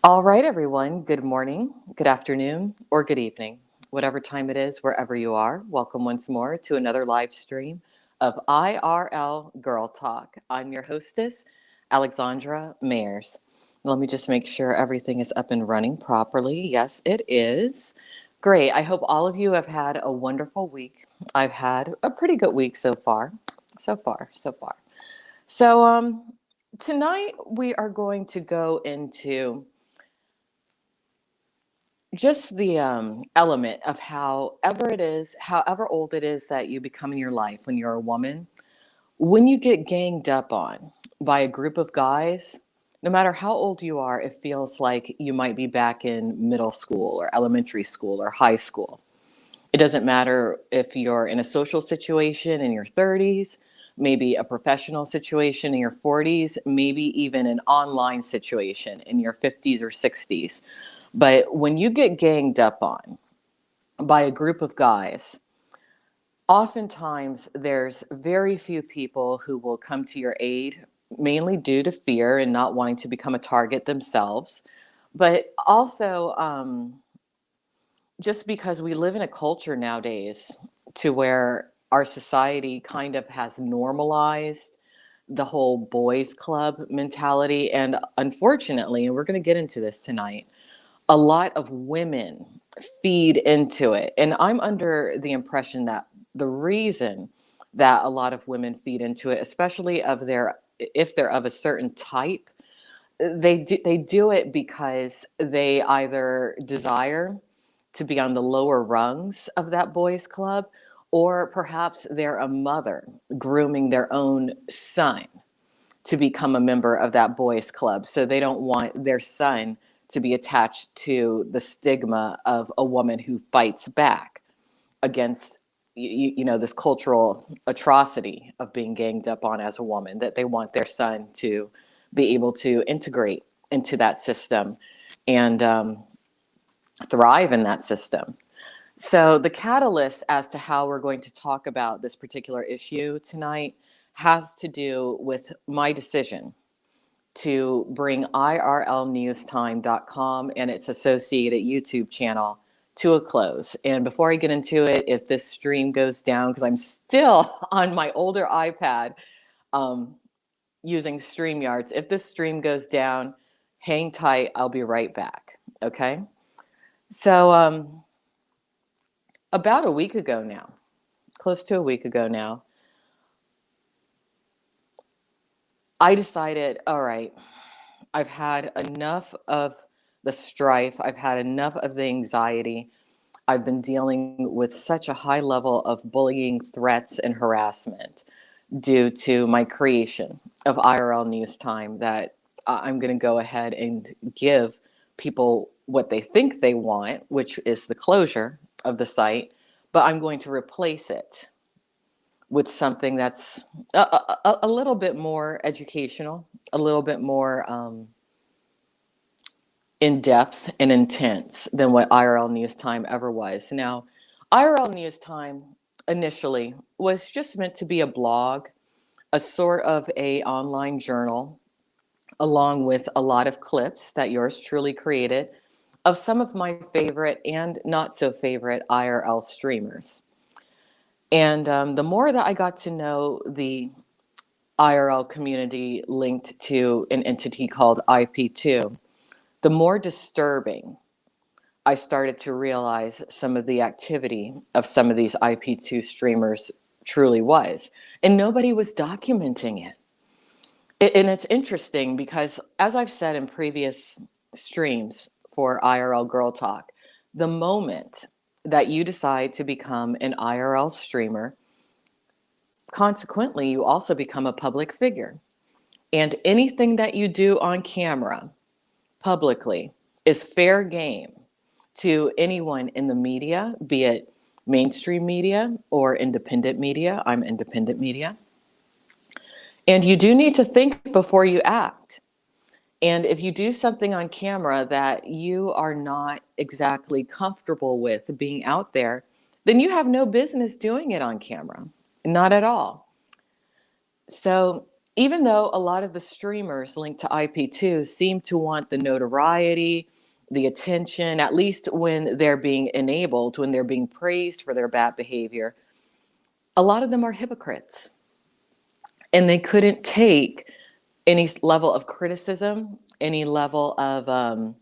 All right, everyone. Good morning, good afternoon, or good evening, whatever time it is, wherever you are. Welcome once more to another live stream of IRL Girl Talk. I'm your hostess, Alexandra Mayers. Let me just make sure everything is up and running properly. Yes, it is. Great. I hope all of you have had a wonderful week. I've had a pretty good week so far. So far. So, tonight we are going to go into just the element of however old it is that you become in your life when you're a woman, when you get ganged up on by a group of guys, no matter how old you are, it feels like you might be back in middle school or elementary school or high school. It doesn't matter if you're in a social situation in your 30s, maybe a professional situation in your 40s, maybe even an online situation in your 50s or 60s. But when you get ganged up on by a group of guys, oftentimes there's very few people who will come to your aid, mainly due to fear and not wanting to become a target themselves. But also, just because we live in a culture nowadays to where our society kind of has normalized the whole boys club mentality. And unfortunately, and we're going to get into this tonight, a lot of women feed into it. And I'm under the impression that the reason that a lot of women feed into it, especially if they're of a certain type, they do it because they either desire to be on the lower rungs of that boys club, or perhaps they're a mother grooming their own son to become a member of that boys club. So they don't want their son to be attached to the stigma of a woman who fights back against this cultural atrocity of being ganged up on as a woman, that they want their son to be able to integrate into that system and thrive in that system. So the catalyst as to how we're going to talk about this particular issue tonight has to do with my decision to bring IRLnewstime.com and its associated YouTube channel to a close. And before I get into it, if this stream goes down, because I'm still on my older iPad um, using StreamYards, if this stream goes down, hang tight, I'll be right back. Okay? So, about a week ago now, close to a week ago now, I decided, all right, I've had enough of the strife. I've had enough of the anxiety. I've been dealing with such a high level of bullying, threats, and harassment due to my creation of IRL News Time that I'm going to go ahead and give people what they think they want, which is the closure of the site, but I'm going to replace it with something that's a little bit more educational, a little bit more in depth and intense than what IRL News Time ever was. Now, IRL News Time initially was just meant to be a blog, a sort of a online journal, along with a lot of clips that yours truly created of some of my favorite and not so favorite IRL streamers. And the more that I got to know the IRL community linked to an entity called IP2, the more disturbing I started to realize some of the activity of some of these IP2 streamers truly was. And nobody was documenting it. And it's interesting because, as I've said in previous streams for IRL Girl Talk, the moment that you decide to become an IRL streamer, consequently, you also become a public figure. And anything that you do on camera publicly is fair game to anyone in the media, be it mainstream media or independent media. I'm independent media. And you do need to think before you act. And if you do something on camera that you are not exactly comfortable with being out there, then you have no business doing it on camera. Not at all. So even though a lot of the streamers linked to IP2 seem to want the notoriety, the attention, at least when they're being enabled, when they're being praised for their bad behavior, a lot of them are hypocrites. And they couldn't take any level of criticism, any level of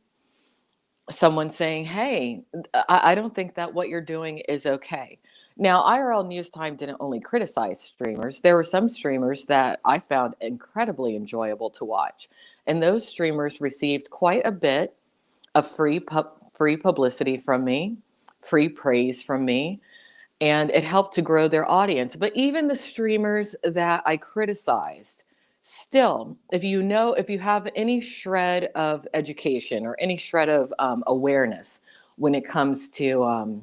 someone saying, hey, I don't think that what you're doing is okay. Now, IRL News Time didn't only criticize streamers. There were some streamers that I found incredibly enjoyable to watch. And those streamers received quite a bit of free publicity from me, free praise from me, and it helped to grow their audience. But even the streamers that I criticized, still, if you have any shred of education or any shred of awareness when it comes to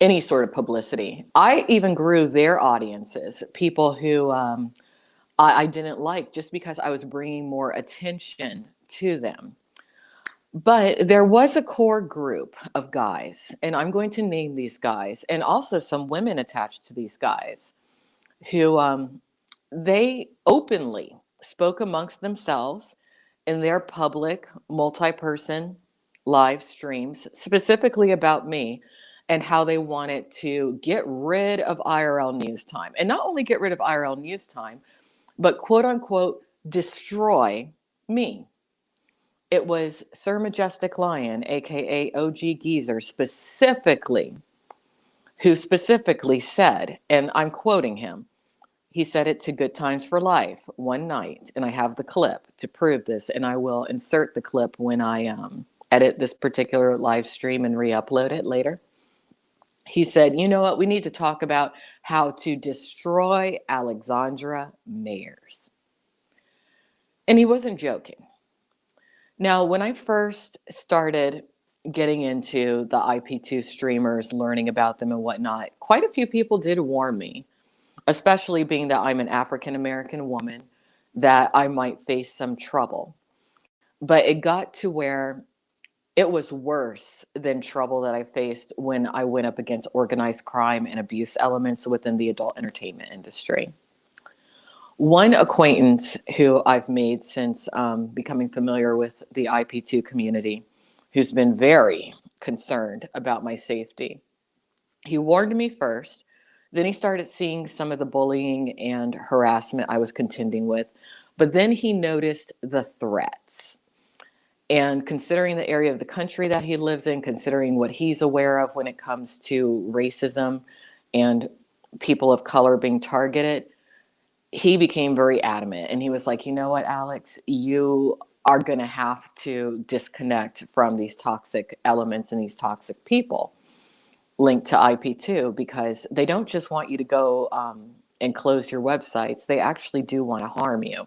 any sort of publicity, I even grew their audiences, people who I didn't like, just because I was bringing more attention to them. But there was a core group of guys, and I'm going to name these guys, and also some women attached to these guys, who they openly spoke amongst themselves in their public multi-person live streams, specifically about me and how they wanted to get rid of IRL News Time. And not only get rid of IRL News Time, but quote unquote, destroy me. It was Sir Majestic Lion, aka OG Geezer, who specifically said, and I'm quoting him, he said it to Good Times for Life one night, and I have the clip to prove this, and I will insert the clip when I edit this particular live stream and re-upload it later. He said, you know what, we need to talk about how to destroy Alexandra Mayers. And he wasn't joking. Now, when I first started getting into the IP2 streamers, learning about them and whatnot, quite a few people did warn me, especially being that I'm an African American woman, that I might face some trouble. But it got to where it was worse than trouble that I faced when I went up against organized crime and abuse elements within the adult entertainment industry. One acquaintance who I've made since becoming familiar with the IP2 community, who's been very concerned about my safety, he warned me first. Then he started seeing some of the bullying and harassment I was contending with. But then he noticed the threats. And considering the area of the country that he lives in, considering what he's aware of when it comes to racism and people of color being targeted, he became very adamant. And he was like, you know what, Alex, you are going to have to disconnect from these toxic elements and these toxic people linked to IP2, because they don't just want you to go and close your websites. They actually do want to harm you.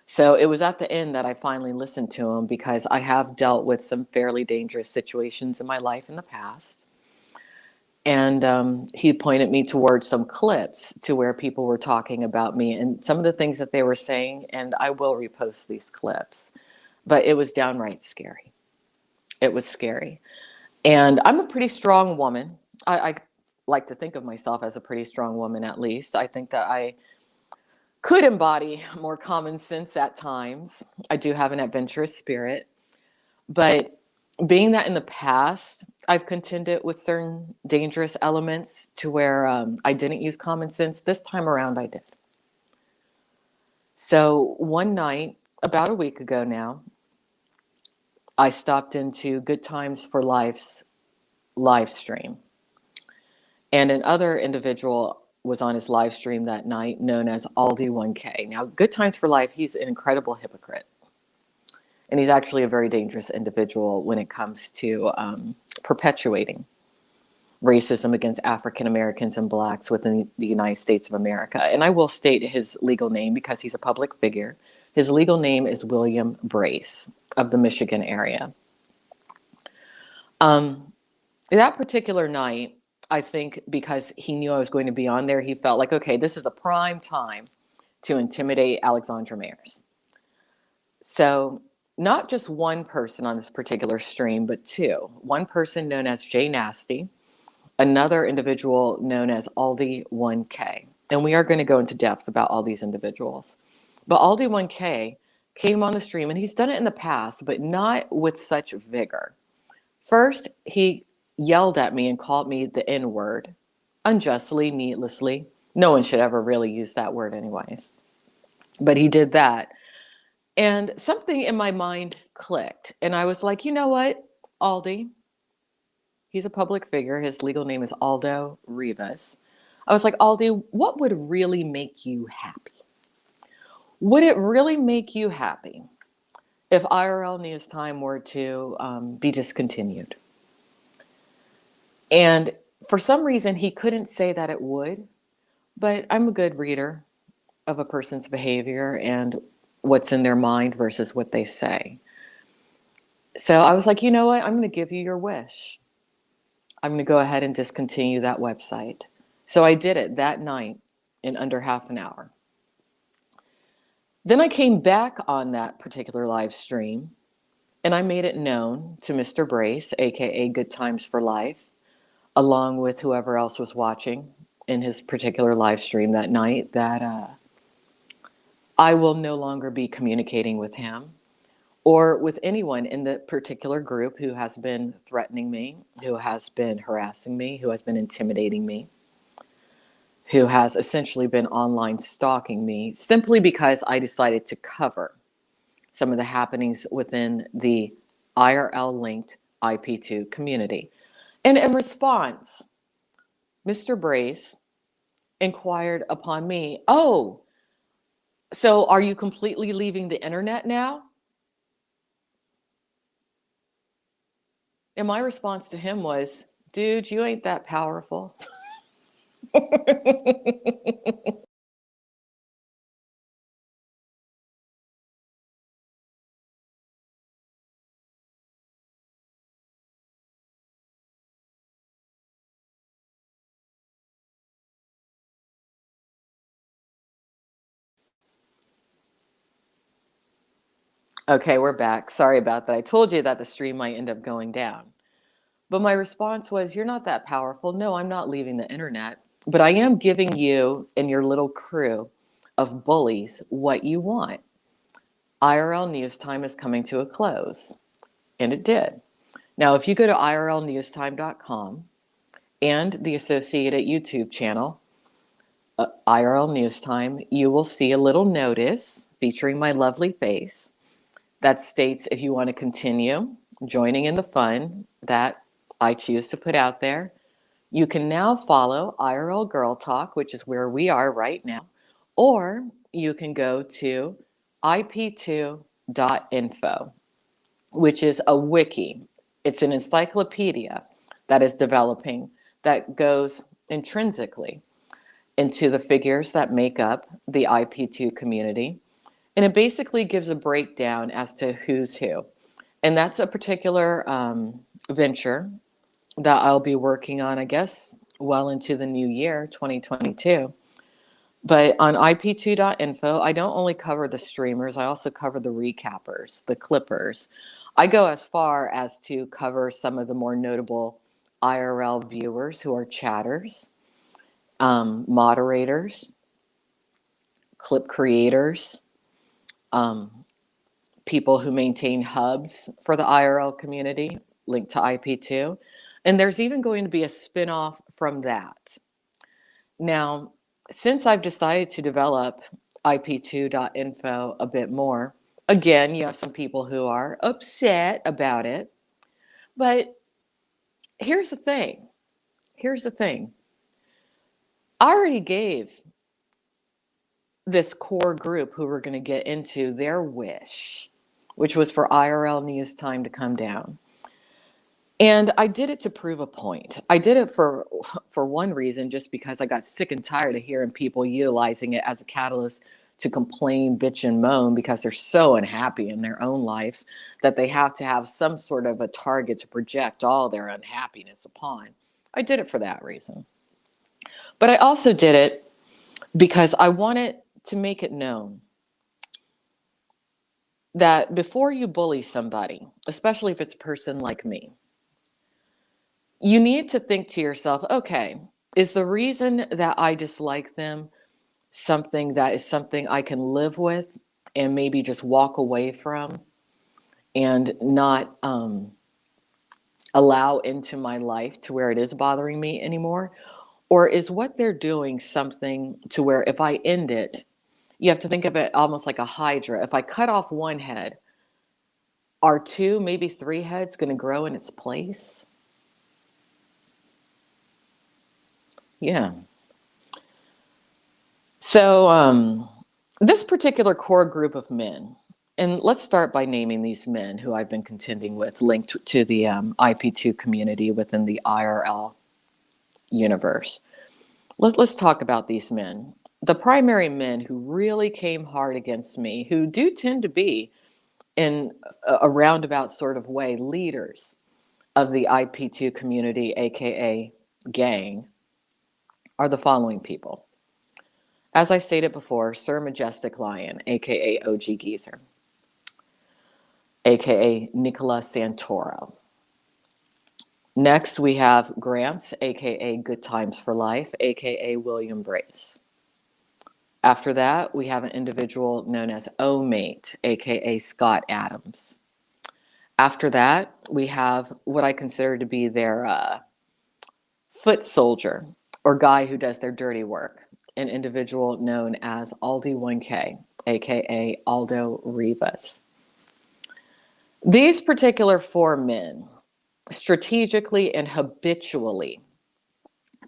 So it was at the end that I finally listened to him, because I have dealt with some fairly dangerous situations in my life in the past. And he pointed me towards some clips to where people were talking about me and some of the things that they were saying. And I will repost these clips, but it was downright scary. It was scary. And I'm a pretty strong woman. I like to think of myself as a pretty strong woman, at least. I think that I could embody more common sense at times. I do have an adventurous spirit. But being that in the past, I've contended with certain dangerous elements to where I didn't use common sense, this time around I did. So one night, about a week ago now, I stopped into Good Times for Life's live stream. And another individual was on his live stream that night, known as Aldi 1K. Now, Good Times for Life, he's an incredible hypocrite. And he's actually a very dangerous individual when it comes to perpetuating racism against African Americans and Blacks within the United States of America. And I will state his legal name because he's a public figure. His legal name is William Brace of the Michigan area. That particular night, I think because he knew I was going to be on there, he felt like, okay, this is a prime time to intimidate Alexandra Mayers. So not just one person on this particular stream, but two. One person known as Jay Nasty, another individual known as Aldi 1K. And we are going to go into depth about all these individuals. But Aldi 1K came on the stream, and he's done it in the past, but not with such vigor. First, he yelled at me and called me the N word, unjustly, needlessly. No one should ever really use that word, anyways. But he did that. And something in my mind clicked. And I was like, you know what, Aldi? He's a public figure. His legal name is Aldo Rivas. I was like, Aldi, what would really make you happy? Would it really make you happy if IRL News Time were to be discontinued? And for some reason, he couldn't say that it would, but I'm a good reader of a person's behavior and what's in their mind versus what they say. So I was like, you know what? I'm going to give you your wish. I'm going to go ahead and discontinue that website. So I did it that night in under half an hour. Then I came back on that particular live stream and I made it known to Mr. Brace, aka Good Times for Life, along with whoever else was watching in his particular live stream that night, that I will no longer be communicating with him or with anyone in the particular group who has been threatening me, who has been harassing me, who has been intimidating me, who has essentially been online stalking me, simply because I decided to cover some of the happenings within the IRL linked IP2 community. And in response, Mr. Brace inquired upon me, oh, so are you completely leaving the internet now? And my response to him was, dude, you ain't that powerful. Okay, we're back. Sorry about that. I told you that the stream might end up going down. But my response was, you're not that powerful. No, I'm not leaving the internet, but I am giving you and your little crew of bullies what you want. IRL News Time is coming to a close. And it did. Now, if you go to irlnewstime.com and the associated YouTube channel, IRL News Time, you will see a little notice featuring my lovely face that states if you want to continue joining in the fun that I choose to put out there, you can now follow IRL Girl Talk, which is where we are right now, or you can go to ip2.info, which is a wiki. It's an encyclopedia that is developing that goes intrinsically into the figures that make up the IP2 community. And it basically gives a breakdown as to who's who. And that's a particular venture that I'll be working on, I guess, well into the new year, 2022. But on ip2.info, I don't only cover the streamers, I also cover the recappers, the clippers. I go as far as to cover some of the more notable IRL viewers who are chatters, moderators, clip creators, um, people who maintain hubs for the IRL community linked to IP2. And there's even going to be a spinoff from that. Now, since I've decided to develop ip2.info a bit more, again, you have some people who are upset about it. But here's the thing. Here's the thing. I already gave this core group who we're going to get into their wish, which was for IRL News Time to come down. And I did it to prove a point. I did it for one reason, just because I got sick and tired of hearing people utilizing it as a catalyst to complain, bitch, and moan because they're so unhappy in their own lives that they have to have some sort of a target to project all their unhappiness upon. I did it for that reason. But I also did it because I wanted to make it known that before you bully somebody, especially if it's a person like me, you need to think to yourself, okay, is the reason that I dislike them something that is something I can live with and maybe just walk away from and not allow into my life to where it is bothering me anymore? Or is what they're doing something to where if I end it, you have to think of it almost like a hydra. If I cut off one head, are two, maybe three heads going to grow in its place? Yeah. So, this particular core group of men, and let's start by naming these men who I've been contending with, linked to the IP2 community within the IRL universe. Let's talk about these men. The primary men who really came hard against me, who do tend to be, in a roundabout sort of way, leaders of the IP2 community, aka gang, are the following people. As I stated before, Sir Majestic Lion, aka OG Geezer, aka Nicola Santoro. Next, we have Gramps, aka Good Times for Life, aka William Brace. After that, we have an individual known as O-Mate, aka Scott Adams. After that, we have what I consider to be their foot soldier, or guy who does their dirty work, an individual known as Aldi 1K, aka Aldo Rivas. These particular four men strategically and habitually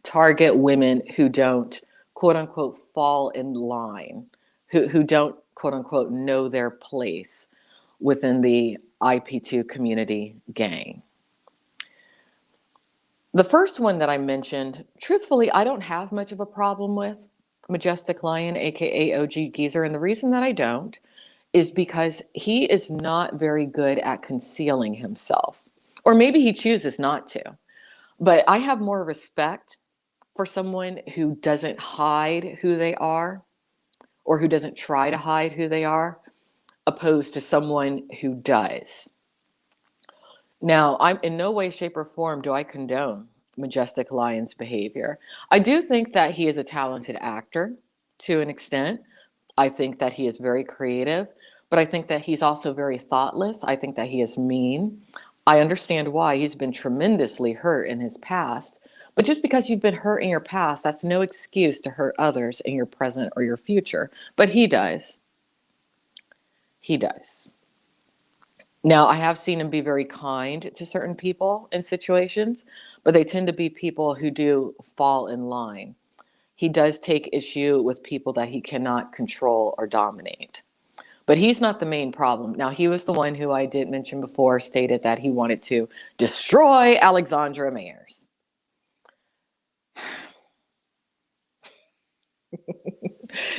target women who don't, quote unquote, fall in line, who don't, quote unquote, know their place within the IP2 community gang. The first one that I mentioned, truthfully, I don't have much of a problem with Majestic Lion, aka OG Geezer. And the reason that I don't is because he is not very good at concealing himself. Or maybe he chooses not to. But I have more respect for someone who doesn't hide who they are or who doesn't try to hide who they are, opposed to someone who does. Now, I'm in no way, shape, or form do I condone Majestic Lion's behavior. I do think that he is a talented actor to an extent. I think that he is very creative, but I think that he's also very thoughtless. I think that he is mean. I understand why. He's been tremendously hurt in his past. But just because you've been hurt in your past, that's no excuse to hurt others in your present or your future. But he does. He does. Now, I have seen him be very kind to certain people in situations, but they tend to be people who do fall in line. He does take issue with people that he cannot control or dominate. But he's not the main problem. Now, he was the one who I did mention before stated that he wanted to destroy Alexandra Mayers.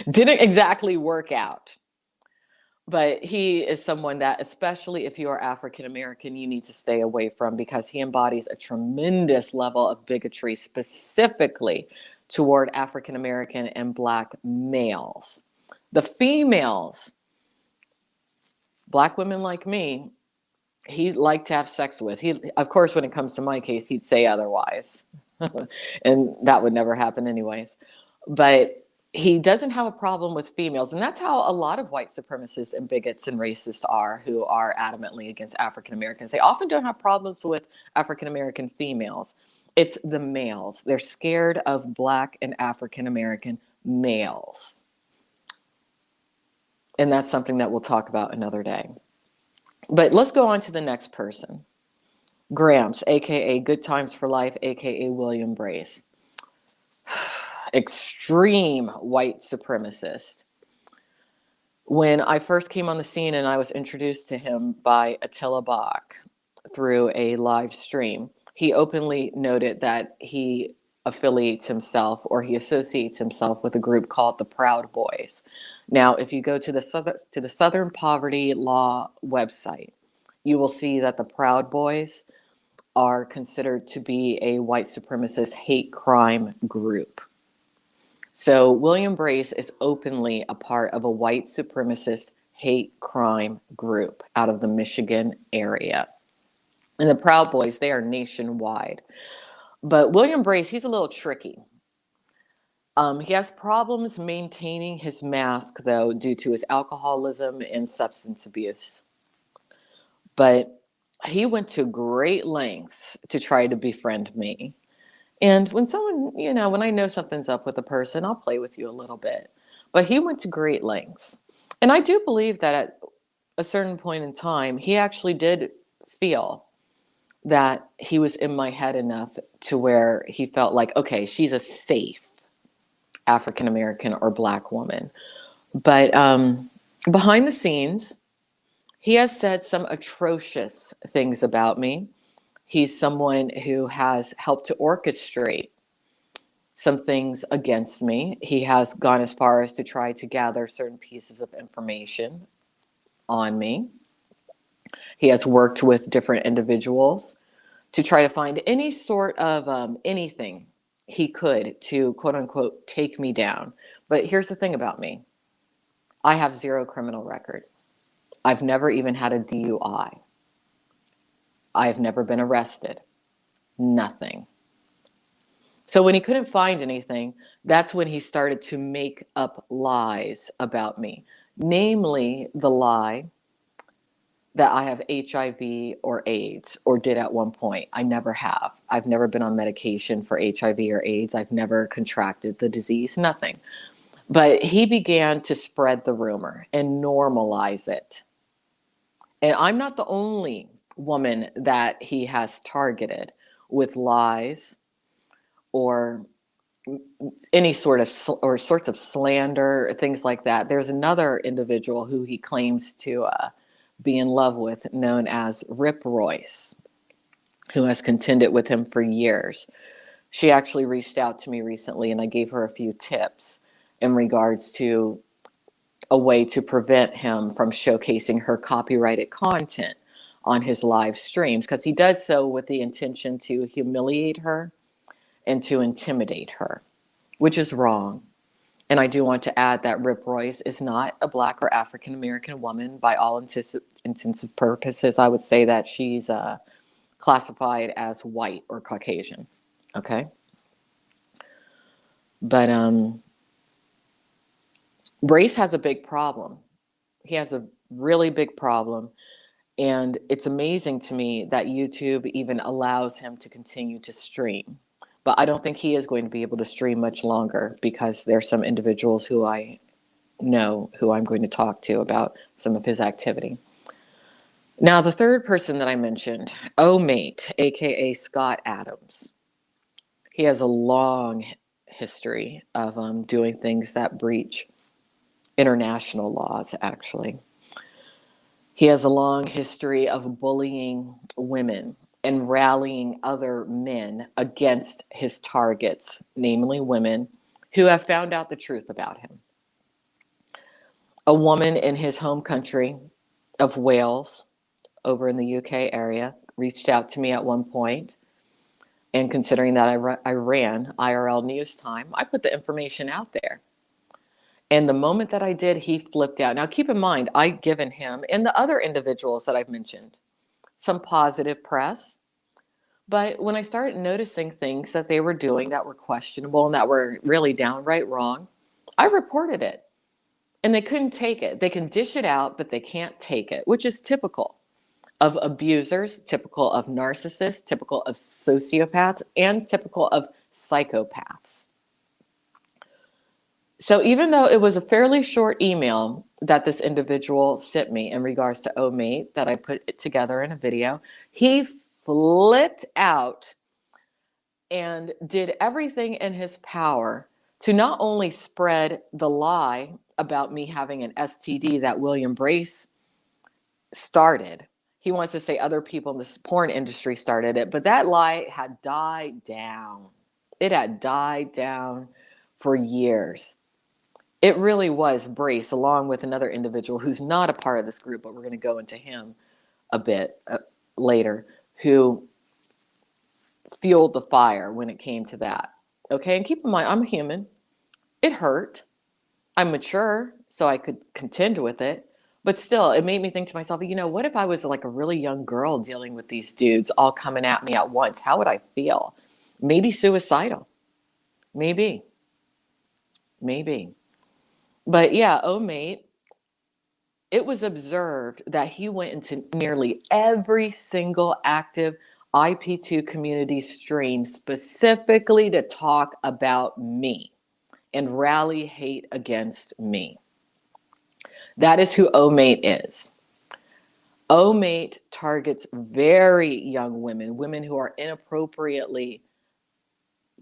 Didn't exactly work out. But he is someone that, especially if you are African American, you need to stay away from because he embodies a tremendous level of bigotry, specifically toward African American and Black males. The females, Black women like me, he'd like to have sex with. He, of course, when it comes to my case, he'd say otherwise. And that would never happen anyways. But he doesn't have a problem with females. And that's how a lot of white supremacists and bigots and racists are who are adamantly against African Americans. They often don't have problems with African American females. It's the males. They're scared of Black and African American males. And that's something that we'll talk about another day. But let's go on to the next person. Gramps, aka Good Times for Life, aka William Brace. Extreme white supremacist. When I first came on the scene and I was introduced to him by Attila Bach through a live stream, he openly noted that he affiliates himself or he associates himself with a group called the Proud Boys. Now, if you go to the Southern Poverty Law website, you will see that the Proud Boys are considered to be a white supremacist hate crime group. So William Brace is openly a part of a white supremacist hate crime group out of the Michigan area. And the Proud Boys, they are nationwide. But William Brace, he's a little tricky. He has problems maintaining his mask, though, due to his alcoholism and substance abuse. But he went to great lengths to try to befriend me. And when someone, when I know something's up with a person, I'll play with you a little bit. But he went to great lengths. And I do believe that at a certain point in time, he actually did feel that he was in my head enough to where he felt like, okay, she's a safe African American or Black woman. But behind the scenes, he has said some atrocious things about me. He's someone who has helped to orchestrate some things against me. He has gone as far as to try to gather certain pieces of information on me. He has worked with different individuals to try to find any sort of anything he could to quote unquote take me down. But here's the thing about me: I have zero criminal record. I've never even had a DUI. I've never been arrested. Nothing. So when he couldn't find anything, that's when he started to make up lies about me. Namely, the lie that I have HIV or AIDS, or did at one point. I never have. I've never been on medication for HIV or AIDS. I've never contracted the disease, nothing. But he began to spread the rumor and normalize it. And I'm not the only woman that he has targeted with lies or any sort of or sorts of slander, things like that. There's another individual who he claims to be in love with, known as Rip Royce, who has contended with him for years. She actually reached out to me recently, and I gave her a few tips in regards to a way to prevent him from showcasing her copyrighted content on his live streams, because he does so with the intention to humiliate her and to intimidate her, which is wrong. And I do want to add that Rip Royce is not a Black or African American woman by all intents and purposes. I would say that she's classified as white or Caucasian. Okay. But Brace has a big problem. He has a really big problem. And it's amazing to me that YouTube even allows him to continue to stream. But I don't think he is going to be able to stream much longer, because there's some individuals who I know who I'm going to talk to about some of his activity. Now, the third person that I mentioned, Mate, aka Scott Adams. He has a long history of doing things that breach international laws, actually. He has a long history of bullying women and rallying other men against his targets, namely women who have found out the truth about him. A woman in his home country of Wales, over in the UK area, reached out to me at one point. And considering that I ran IRL News Time, I put the information out there. And the moment that I did, he flipped out. Now, keep in mind, I've given him and the other individuals that I've mentioned some positive press. But when I started noticing things that they were doing that were questionable and that were really downright wrong, I reported it. And they couldn't take it. They can dish it out, but they can't take it, which is typical of abusers, typical of narcissists, typical of sociopaths, and typical of psychopaths. So even though it was a fairly short email that this individual sent me in regards to Mate that I put together in a video, he flipped out and did everything in his power to not only spread the lie about me having an STD that William Brace started. He wants to say other people in the porn industry started it, but that lie had died down. It had died down for years. It really was Brace, along with another individual who's not a part of this group, but we're going to go into him a bit later, who fueled the fire when it came to that. Okay, and keep in mind, I'm human. It hurt. I'm mature, so I could contend with it. But still, it made me think to myself, what if I was like a really young girl dealing with these dudes all coming at me at once? How would I feel? Maybe suicidal. Maybe. maybe. But yeah, Omate, it was observed that he went into nearly every single active IP2 community stream specifically to talk about me and rally hate against me. That is who Omate is. Omate targets very young women, women who are inappropriately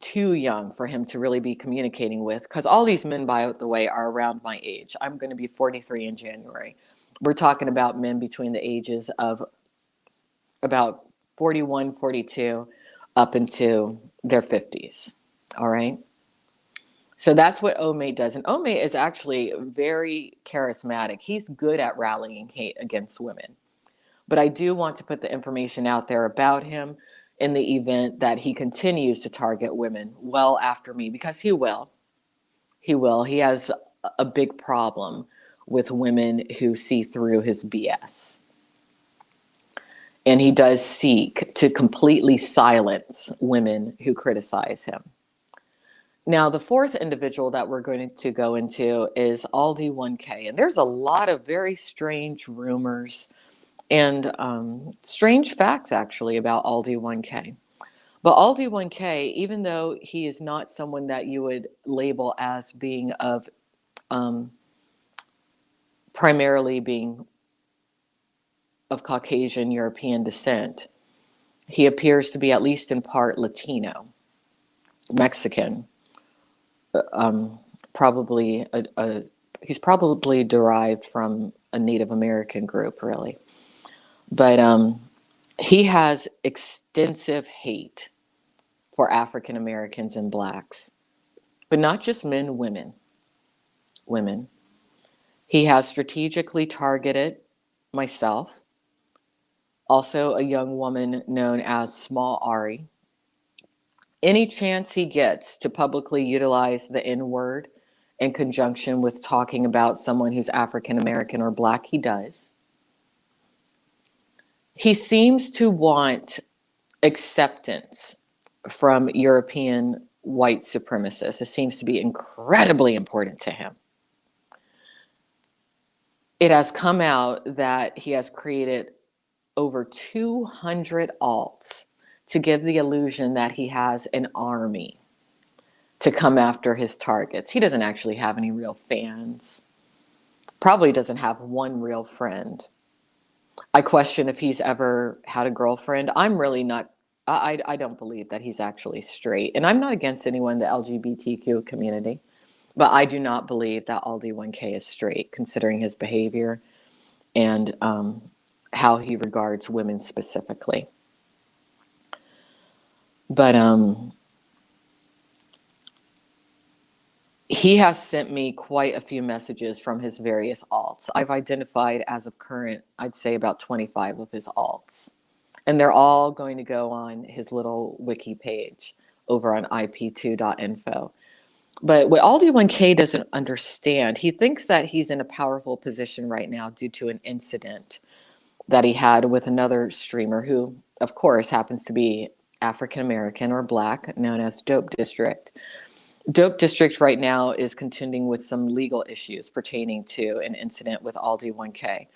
too young for him to really be communicating with, because all these men, by the way, are around my age. I'm going to be 43 in January. We're talking about men between the ages of about 41, 42, up into their 50s. All right. So that's what Omate does. And Omate is actually very charismatic. He's good at rallying hate against women. But I do want to put the information out there about him in the event that he continues to target women well after me, because he will. He will. He has a big problem with women who see through his BS. And he does seek to completely silence women who criticize him. Now, the fourth individual that we're going to go into is Aldi 1K. And there's a lot of very strange rumors and strange facts, actually, about Aldi 1K. But Aldi 1K, even though he is not someone that you would label as being of primarily being of Caucasian European descent, he appears to be at least in part Latino, Mexican, probably he's probably derived from a Native American group, really. But he has extensive hate for African Americans and blacks, but not just men, women. He has strategically targeted myself, also a young woman known as Small Ari. Any chance he gets to publicly utilize the N word in conjunction with talking about someone who's African American or black, he does. He seems to want acceptance from European white supremacists. It seems to be incredibly important to him. It has come out that he has created over 200 alts to give the illusion that he has an army to come after his targets. He doesn't actually have any real fans. Probably doesn't have one real friend. I question if he's ever had a girlfriend. I'm really not, I don't believe that he's actually straight. And I'm not against anyone in the LGBTQ community, but I do not believe that Aldi 1K is straight, considering his behavior and how he regards women specifically. But he has sent me quite a few messages from his various alts. I've identified, as of current, I'd say about 25 of his alts. And they're all going to go on his little wiki page over on ip2.info. But what Aldi 1K doesn't understand, he thinks that he's in a powerful position right now due to an incident that he had with another streamer who, of course, happens to be African American or black, known as Dope District. Dope District right now is contending with some legal issues pertaining to an incident with Aldi 1K.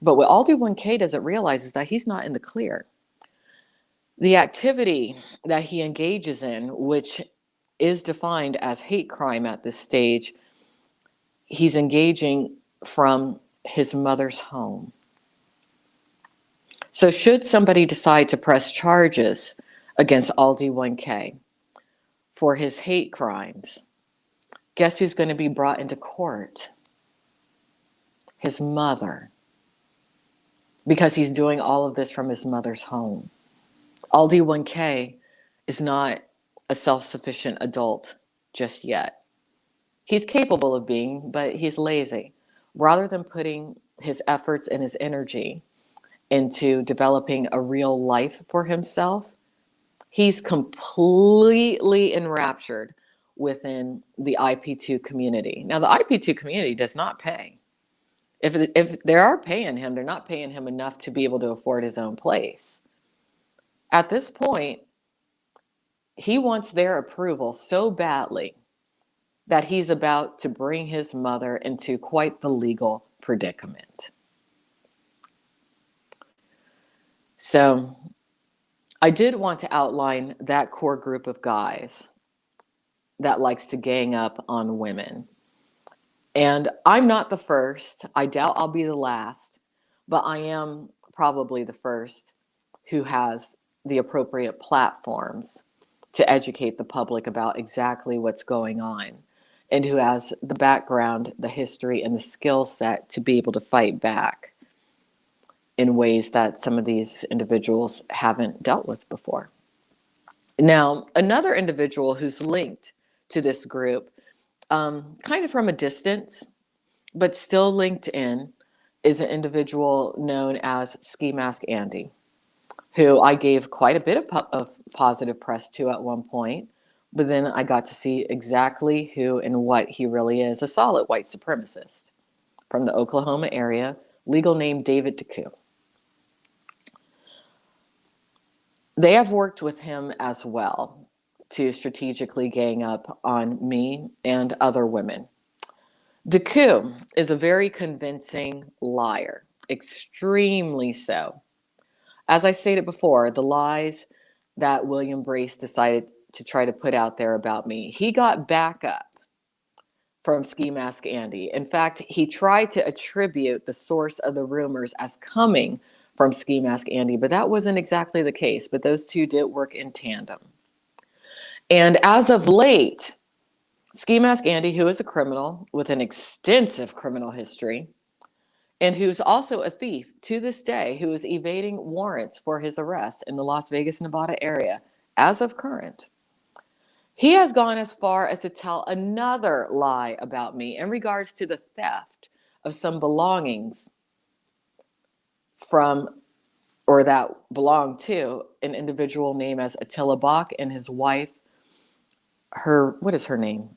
But what Aldi 1K doesn't realize is that he's not in the clear. The activity that he engages in, which is defined as hate crime at this stage, he's engaging from his mother's home. So should somebody decide to press charges against Aldi 1K for his hate crimes, guess who's going to be brought into court? His mother. Because he's doing all of this from his mother's home. Aldi 1K is not a self-sufficient adult just yet. He's capable of being, but he's lazy. Rather than putting his efforts and his energy into developing a real life for himself, he's completely enraptured within the IP2 community. Now, the IP2 community does not pay. If they are paying him, they're not paying him enough to be able to afford his own place. At this point, he wants their approval so badly that he's about to bring his mother into quite the legal predicament. So I did want to outline that core group of guys that likes to gang up on women. And I'm not the first. I doubt I'll be the last, but I am probably the first who has the appropriate platforms to educate the public about exactly what's going on, and who has the background, the history, and the skill set to be able to fight back in ways that some of these individuals haven't dealt with before. Now, another individual who's linked to this group, kind of from a distance, but still linked in, is an individual known as Ski Mask Andy, who I gave quite a bit of positive press to at one point, but then I got to see exactly who and what he really is: a solid white supremacist from the Oklahoma area, legal name David DeCou. They have worked with him as well to strategically gang up on me and other women. DeCou is a very convincing liar, extremely so. As I stated before, the lies that William Brace decided to try to put out there about me, he got backup from Ski Mask Andy. In fact, he tried to attribute the source of the rumors as coming from Ski Mask Andy, but that wasn't exactly the case. But those two did work in tandem. And as of late, Ski Mask Andy, who is a criminal with an extensive criminal history, and who's also a thief to this day, who is evading warrants for his arrest in the Las Vegas, Nevada area, as of current, he has gone as far as to tell another lie about me in regards to the theft of some belongings from, or that belonged to, an individual named as Attila Bach and his wife, what is her name?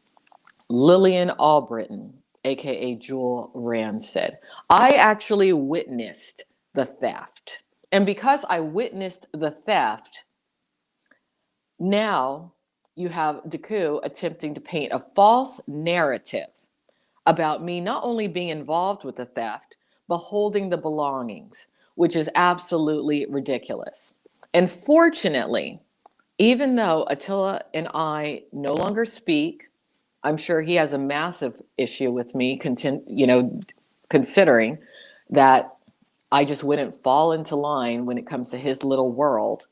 Lillian Albritton, aka Jewel Rancid. I actually witnessed the theft. And because I witnessed the theft, now you have DeCou attempting to paint a false narrative about me not only being involved with the theft, but holding the belongings, which is absolutely ridiculous. And fortunately, even though Attila and I no longer speak, I'm sure he has a massive issue with me, considering that I just wouldn't fall into line when it comes to his little world.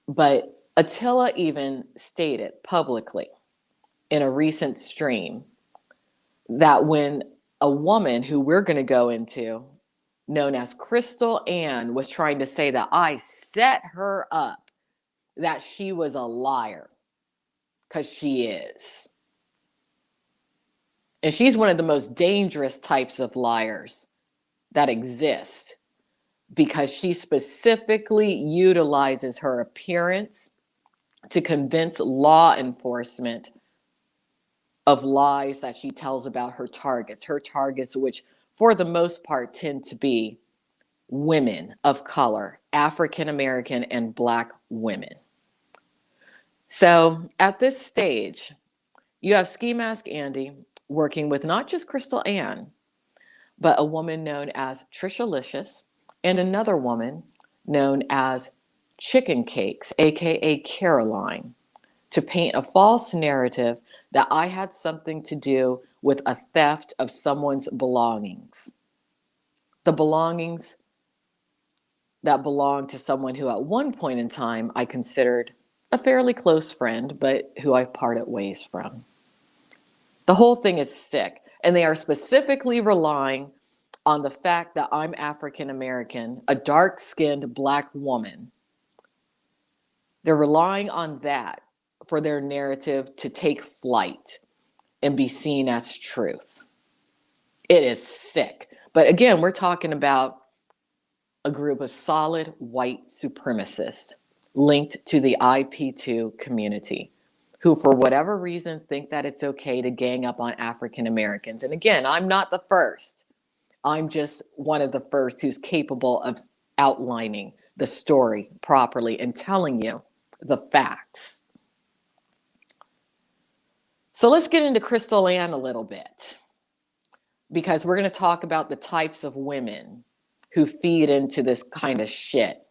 But Attila even stated publicly in a recent stream that when a woman who we're going to go into, known as Crystal Ann, was trying to say that I set her up, that she was a liar, because she is. And she's one of the most dangerous types of liars that exist, because she specifically utilizes her appearance to convince law enforcement of lies that she tells about her targets, which for the most part tend to be women of color, African American and Black women. So at this stage, you have Ski Mask Andy working with not just Crystal Ann, but a woman known as Trisha Licious and another woman known as Chicken Cakes, aka Caroline, to paint a false narrative that I had something to do with a theft of someone's belongings. The belongings that belonged to someone who at one point in time I considered a fairly close friend, but who I've parted ways from. The whole thing is sick, and they are specifically relying on the fact that I'm African American, a dark-skinned Black woman. They're relying on that for their narrative to take flight and be seen as truth. It is sick. But again, we're talking about a group of solid white supremacists linked to the IP2 community, who for whatever reason think that it's okay to gang up on African Americans. And again, I'm not the first. I'm just one of the first who's capable of outlining the story properly and telling you the facts. So let's get into Crystal Ann a little bit, because we're going to talk about the types of women who feed into this kind of shit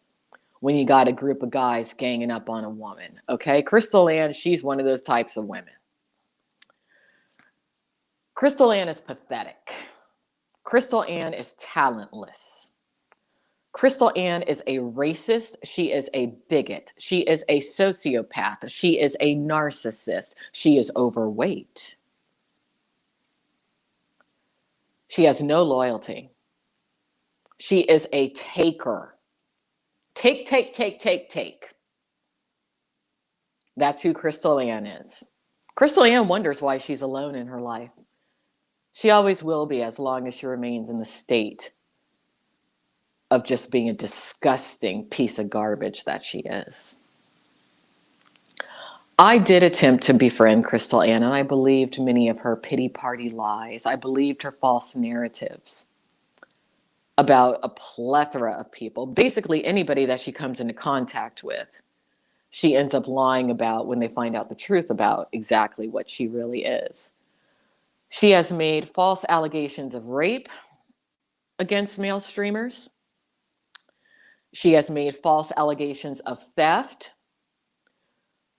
when you got a group of guys ganging up on a woman. Okay, Crystal Ann, she's one of those types of women. Crystal Ann is pathetic. Crystal Ann is talentless. Crystal Ann is a racist. She is a bigot. She is a sociopath. She is a narcissist. She is overweight. She has no loyalty. She is a taker. Take, take, take, take, take. That's who Crystal Ann is. Crystal Ann wonders why she's alone in her life. She always will be, as long as she remains in the state of just being a disgusting piece of garbage that she is. I did attempt to befriend Crystal Ann, and I believed many of her pity party lies. I believed her false narratives about a plethora of people. Basically, anybody that she comes into contact with, she ends up lying about when they find out the truth about exactly what she really is. She has made false allegations of rape against male streamers. She has made false allegations of theft,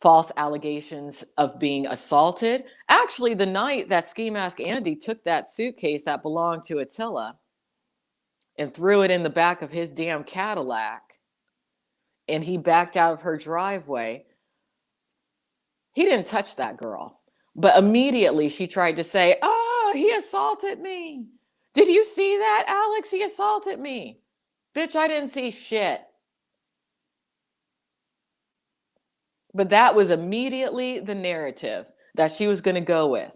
false allegations of being assaulted. Actually, the night that Ski Mask Andy took that suitcase that belonged to Attila and threw it in the back of his damn Cadillac, and he backed out of her driveway, he didn't touch that girl. But immediately she tried to say, oh, he assaulted me. Did you see that, Alex? He assaulted me. Bitch, I didn't see shit. But that was immediately the narrative that she was going to go with.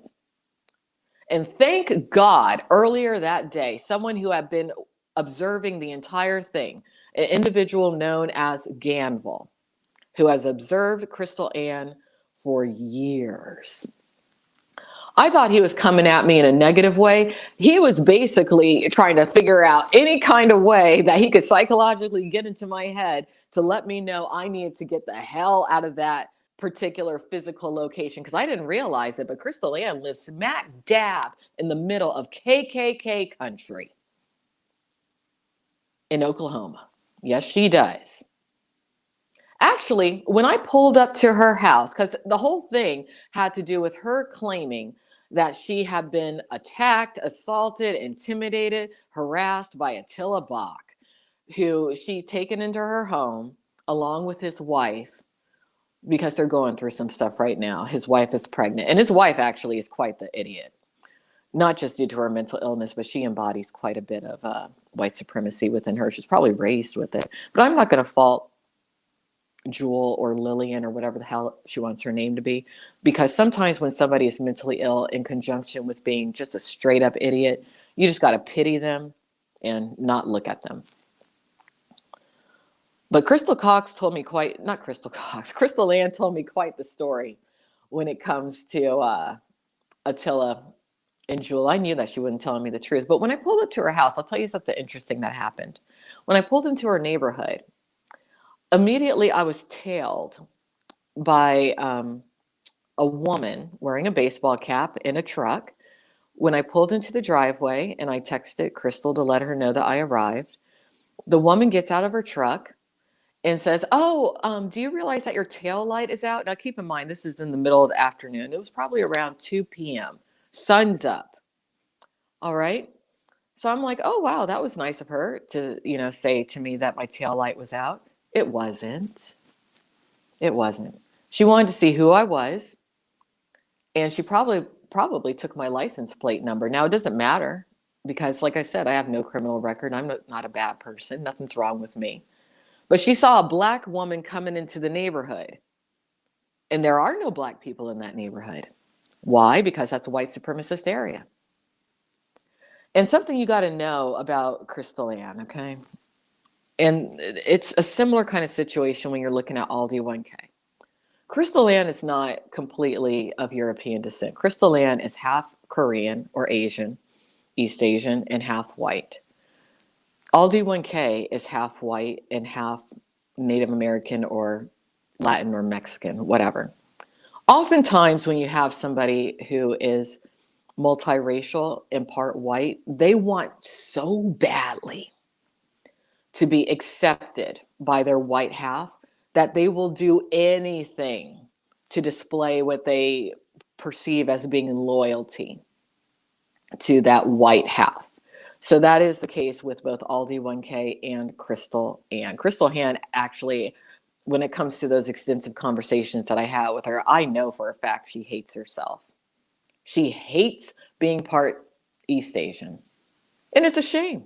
And thank God, earlier that day, someone who had been observing the entire thing, an individual known as Ganville, who has observed Crystal Ann for years. I thought he was coming at me in a negative way. He was basically trying to figure out any kind of way that he could psychologically get into my head to let me know I needed to get the hell out of that particular physical location, because I didn't realize it, but Crystal Ann lives smack dab in the middle of KKK country in Oklahoma. Yes, she does. Actually, when I pulled up to her house, because the whole thing had to do with her claiming that she had been attacked, assaulted, intimidated, harassed by Attila Bach, who she'd taken into her home along with his wife, because they're going through some stuff right now. His wife is pregnant, and his wife actually is quite the idiot, not just due to her mental illness, but she embodies quite a bit of white supremacy within her. She's probably raised with it, but I'm not going to fault Jewel or Lillian or whatever the hell she wants her name to be, because sometimes when somebody is mentally ill in conjunction with being just a straight up idiot, you just got to pity them and not look at them. But Crystal Ann told me quite the story when it comes to Attila and Jewel. I knew that she wasn't telling me the truth, but when I pulled up to her house, I'll tell you something interesting that happened. When I pulled into her neighborhood, immediately I was tailed by a woman wearing a baseball cap in a truck. When I pulled into the driveway and I texted Crystal to let her know that I arrived, the woman gets out of her truck and says, oh, do you realize that your tail light is out? Now, keep in mind, this is in the middle of the afternoon. It was probably around 2 p.m. Sun's up. All right. So I'm like, oh, wow, that was nice of her to, say to me that my tail light was out. It wasn't. It wasn't. She wanted to see who I was, and she probably took my license plate number. Now, it doesn't matter because, like I said, I have no criminal record. I'm not a bad person. Nothing's wrong with me. But she saw a black woman coming into the neighborhood, and there are no black people in that neighborhood. Why? Because that's a white supremacist area. And something you got to know about Crystal Ann, okay? And it's a similar kind of situation when you're looking at Aldi 1K. Crystal Ann is not completely of European descent. Crystal Ann is half Korean or Asian, East Asian, and half white. Aldi 1K is half white and half Native American or Latin or Mexican, whatever. Oftentimes, when you have somebody who is multiracial and part white, they want so badly to be accepted by their white half that they will do anything to display what they perceive as being loyalty to that white half. So that is the case with both Aldi 1K and Crystal Ann. Crystal Ann actually, when it comes to those extensive conversations that I had with her, I know for a fact she hates herself. She hates being part East Asian. And it's a shame,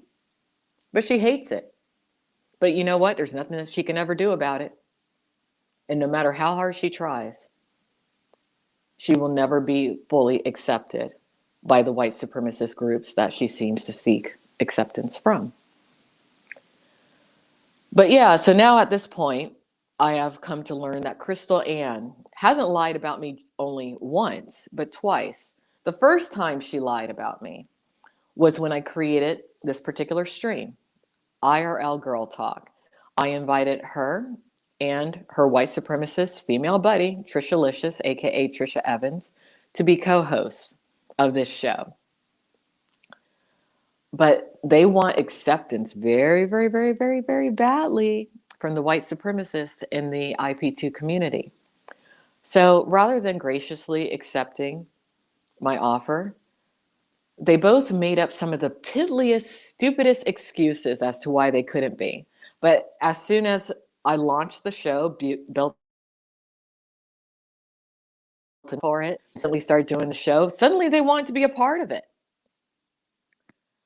but she hates it. But you know what? There's nothing that she can ever do about it. And no matter how hard she tries, she will never be fully accepted by the white supremacist groups that she seems to seek acceptance from. But yeah, so now at this point, I have come to learn that Crystal Ann hasn't lied about me only once, but twice. The first time she lied about me was when I created this particular stream, IRL Girl Talk. I invited her and her white supremacist female buddy, Trisha Licious, aka Trisha Evans, to be co-hosts of this show. But they want acceptance very, very, very, very, very badly from the white supremacists in the IP2 community. So rather than graciously accepting my offer, they both made up some of the piddliest, stupidest excuses as to why they couldn't be. But as soon as I launched the show, built for it, suddenly started doing the show, suddenly they wanted to be a part of it.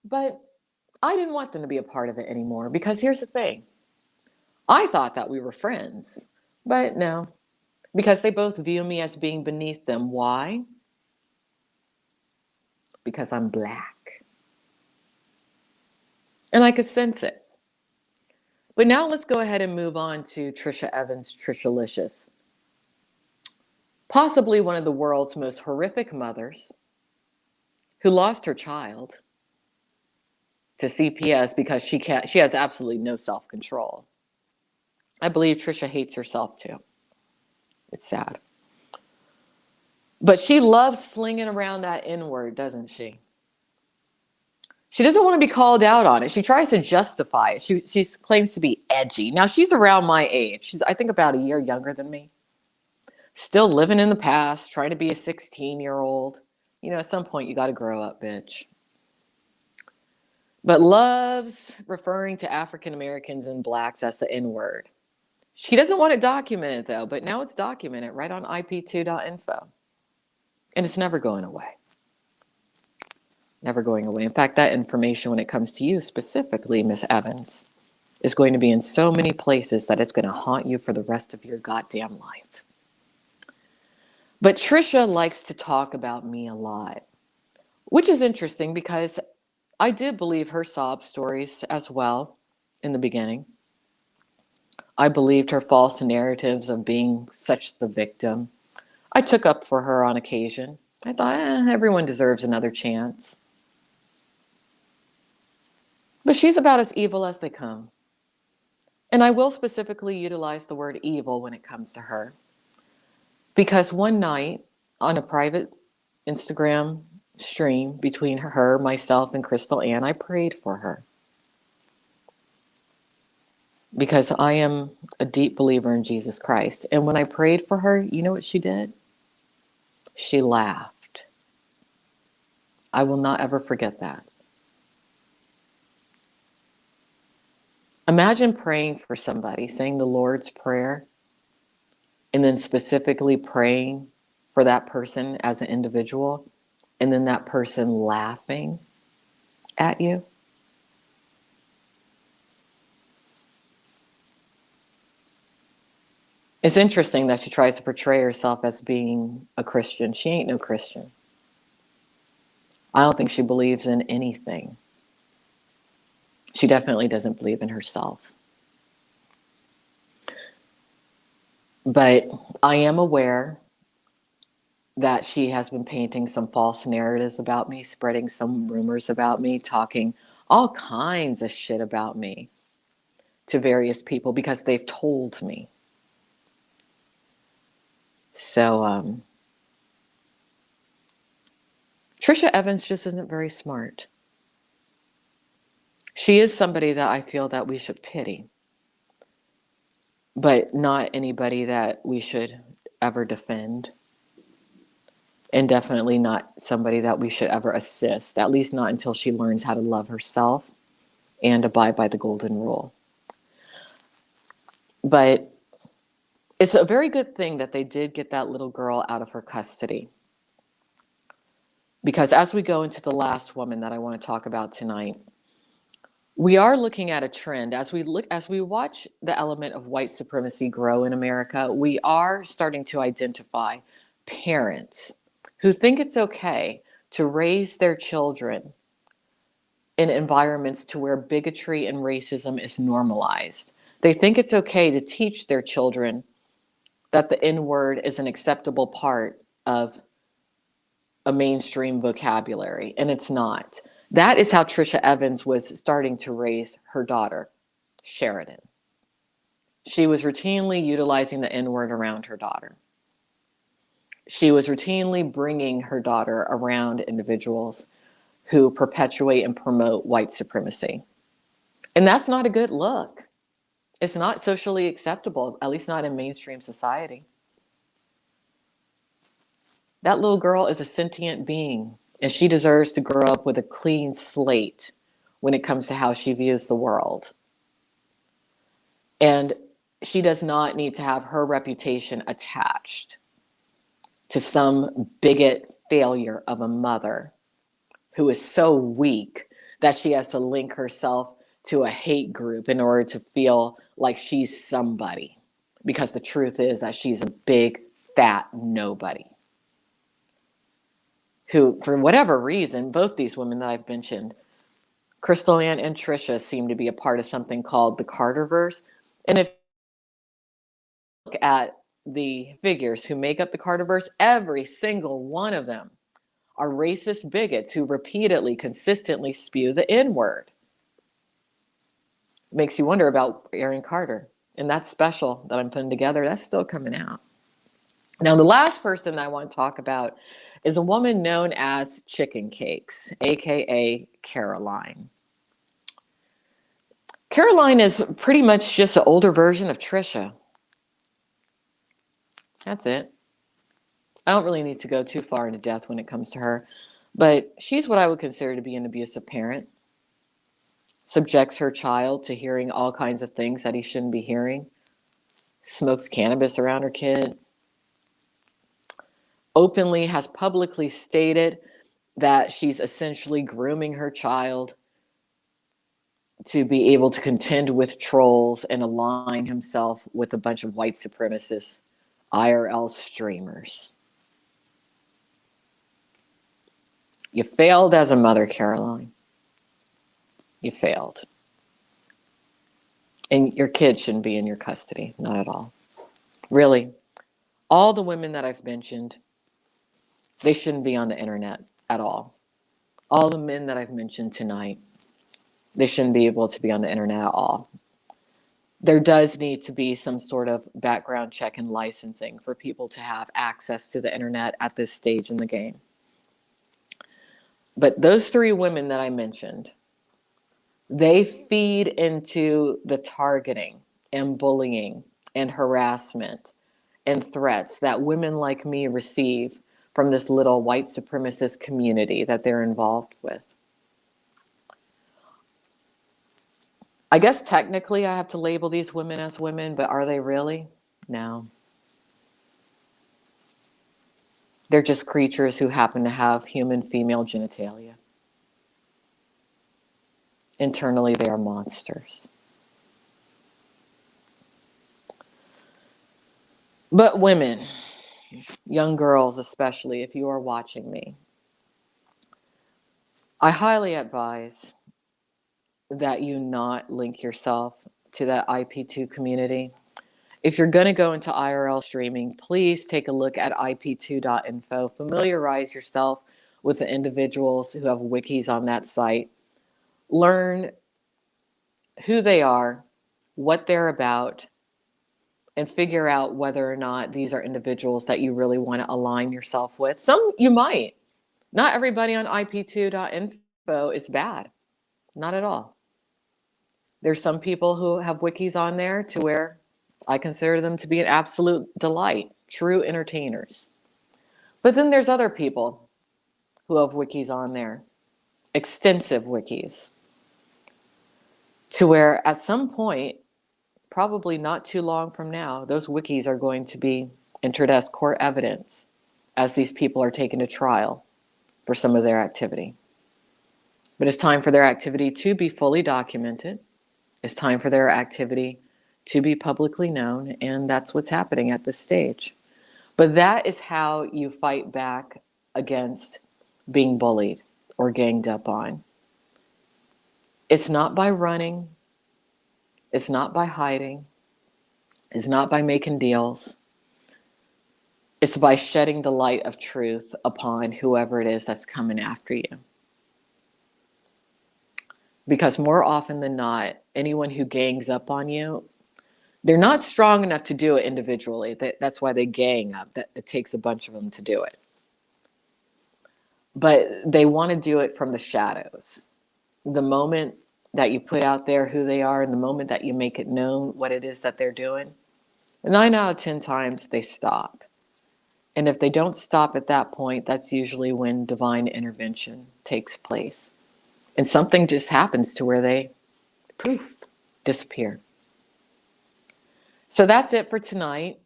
But I didn't want them to be a part of it anymore because here's the thing. I thought that we were friends, but no, because they both view me as being beneath them. Why? Because I'm black. And I could sense it. But now let's go ahead and move on to Trisha Evans, Trisha Licious. Possibly one of the world's most horrific mothers who lost her child to CPS because she has absolutely no self-control. I believe Trisha hates herself too. It's sad. But she loves slinging around that N word, doesn't she? She doesn't want to be called out on it. She tries to justify it. She claims to be edgy. Now, she's around my age. She's, I think, about a year younger than me. Still living in the past, trying to be a 16-year-old. You know, at some point, you got to grow up, bitch. But loves referring to African Americans and blacks as the N word. She doesn't want it documented, though, but now it's documented right on ip2.info. And it's never going away. Never going away. In fact, that information, when it comes to you specifically, Miss Evans, is going to be in so many places that it's going to haunt you for the rest of your goddamn life. But Trisha likes to talk about me a lot, which is interesting because I did believe her sob stories as well in the beginning. I believed her false narratives of being such the victim. I took up for her on occasion. I thought, everyone deserves another chance. But she's about as evil as they come. And I will specifically utilize the word evil when it comes to her. Because one night on a private Instagram stream between her, myself, and Crystal Ann, I prayed for her. Because I am a deep believer in Jesus Christ. And when I prayed for her, you know what she did? She laughed. I will not ever forget that. Imagine praying for somebody, saying the Lord's Prayer, and then specifically praying for that person as an individual, and then that person laughing at you. It's interesting that she tries to portray herself as being a Christian. She ain't no Christian. I don't think she believes in anything. She definitely doesn't believe in herself. But I am aware that she has been painting some false narratives about me, spreading some rumors about me, talking all kinds of shit about me to various people because they've told me. So Trisha Evans just isn't very smart. She is somebody that I feel that we should pity, but not anybody that we should ever defend, and definitely not somebody that we should ever assist, at least not until she learns how to love herself and abide by the golden rule. But it's a very good thing that they did get that little girl out of her custody. Because as we go into the last woman that I want to talk about tonight, we are looking at a trend. As we watch the element of white supremacy grow in America, we are starting to identify parents who think it's okay to raise their children in environments to where bigotry and racism is normalized. They think it's okay to teach their children that the N word is an acceptable part of a mainstream vocabulary, and it's not. That is how Trisha Evans was starting to raise her daughter, Sheridan. She was routinely utilizing the N word around her daughter. She was routinely bringing her daughter around individuals who perpetuate and promote white supremacy. And that's not a good look. It's not socially acceptable, at least not in mainstream society. That little girl is a sentient being, and she deserves to grow up with a clean slate when it comes to how she views the world. And she does not need to have her reputation attached to some bigot failure of a mother who is so weak that she has to link herself to a hate group in order to feel like she's somebody. Because the truth is that she's a big, fat nobody. Who, for whatever reason, both these women that I've mentioned, Crystal Ann and Trisha, seem to be a part of something called the Carterverse. And if you look at the figures who make up the Carterverse, every single one of them are racist bigots who repeatedly, consistently spew the N-word. Makes you wonder about Aaron Carter. And that special that I'm putting together, that's still coming out. Now, the last person I want to talk about is a woman known as Chicken Cakes, aka Caroline. Caroline is pretty much just an older version of Trisha. That's it. I don't really need to go too far into depth when it comes to her, but she's what I would consider to be an abusive parent. Subjects her child to hearing all kinds of things that he shouldn't be hearing. Smokes cannabis around her kid. Openly has publicly stated that she's essentially grooming her child to be able to contend with trolls and align himself with a bunch of white supremacist IRL streamers. You failed as a mother, Caroline. You failed. And your kid shouldn't be in your custody, not at all. Really, all the women that I've mentioned, they shouldn't be on the internet at all. All the men that I've mentioned tonight, they shouldn't be able to be on the internet at all. There does need to be some sort of background check and licensing for people to have access to the internet at this stage in the game. But those three women that I mentioned, they feed into the targeting and bullying and harassment and threats that women like me receive from this little white supremacist community that they're involved with. I guess technically I have to label these women as women, but are they really? No. They're just creatures who happen to have human female genitalia. Internally, they are monsters. But women, young girls especially, if you are watching me, I highly advise that you not link yourself to that IP2 community. If you're going to go into IRL streaming, please take a look at ip2.info. Familiarize yourself with the individuals who have wikis on that site. Learn who they are, what they're about, and figure out whether or not these are individuals that you really want to align yourself with. Some you might. Not everybody on ip2.info is bad. Not at all. There's some people who have wikis on there to where I consider them to be an absolute delight, true entertainers. But then there's other people who have wikis on there, extensive wikis, to where at some point, probably not too long from now, those wikis are going to be entered as court evidence as these people are taken to trial for some of their activity. But it's time for their activity to be fully documented. It's time for their activity to be publicly known, and that's what's happening at this stage. But that is how you fight back against being bullied or ganged up on. It's not by running. It's not by hiding. It's not by making deals. It's by shedding the light of truth upon whoever it is that's coming after you. Because more often than not, anyone who gangs up on you, they're not strong enough to do it individually. That's why they gang up. That it takes a bunch of them to do it. But they want to do it from the shadows. The moment that you put out there who they are and the moment that you make it known what it is that they're doing, 9 out of 10 times they stop. And if they don't stop at that point, that's usually when divine intervention takes place. And something just happens to where they, poof, disappear. So that's it for tonight.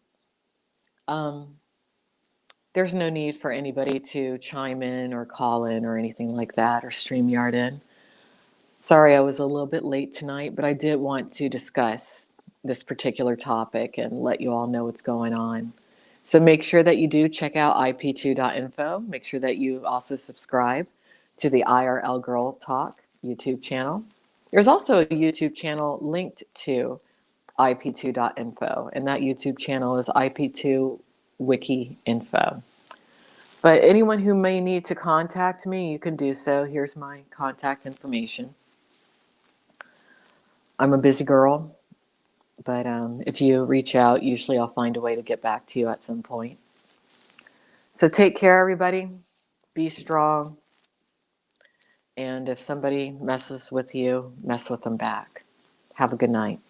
There's no need for anybody to chime in or call in or anything like that or StreamYard in. Sorry I was a little bit late tonight, but I did want to discuss this particular topic and let you all know what's going on. So make sure that you do check out ip2.info. Make sure that you also subscribe to the IRL Girl Talk YouTube channel. There's also a YouTube channel linked to ip2.info, and that YouTube channel is ip2 wiki info. But anyone who may need to contact me, you can do so. Here's my contact information. I'm a busy girl, but if you reach out, usually I'll find a way to get back to you at some point. So take care, everybody. Be strong. And if somebody messes with you, mess with them back. Have a good night.